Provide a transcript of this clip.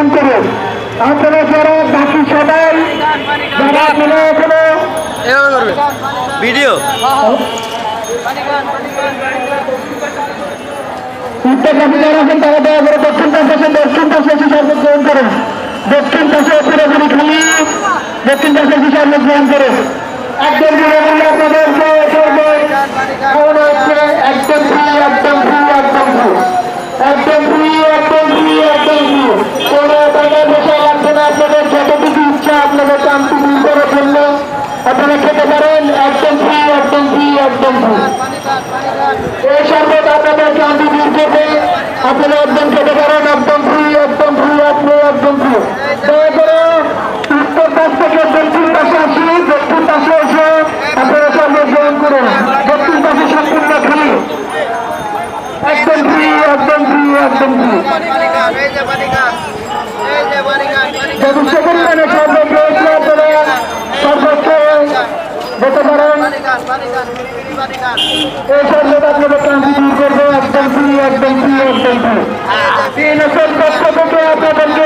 গ্রহণ করুন। আপনারা যারা বাকি সবাই যারা আপনারা এখনো ভিডিও উত্তর পাশে যারা আছেন তারা দয়া করে দক্ষিণ পাশে এসে শরবত গ্রহণ করুন। দক্ষিণ পাশে পুরোপুরি খালি দক্ষিণ পাশে এসে শরবত গ্রহণ করুন। একদম বিনামূল্যে আপনাদেরকে শরবত খাওয়ানো হচ্ছে। একদম ফ্রি, একদম ফ্রি, একদম ফ্রি, একদম ফ্রি, একদম ফ্রি, একদম ফ্রি। কোনো টাকা পয়সা লাগবে না। আপনাদের যতটুকু ইচ্ছা আপনাদের শান্তি দূর করার জন্য আপনারা খেতে পারেন। একদম ফ্রি, একদম ফ্রি, একদম ফ্রি। এই শরবত আপনাদের ক্লান্তি দূর করবে। আপনারা একদম খেতে পারেন। একদম ফ্রি, একদম ফ্রি, আপনি একদম ফ্রি। দয়া করে উত্তর পাশ থেকে দক্ষিণ পাশে আসি। দক্ষিণ পাশে এসে আপনারা শরবত গ্রহণ করুন। দক্ষিণ পাশে সম্পূর্ণ ফ্রি, একদম ফ্রি, একদম ফ্রি, একদম ফ্রি। যথেষ্ট পরিমাণে শরবত রয়েছে। আপনারা শরবত খেয়ে যেতে পারেন। এই শরবত আপনাদের ক্লান্তি দূর করবে। একদম ফ্রি, একদম ফ্রি, একদম ফ্রি। তিন পক্ষ থেকে আপনাদেরকে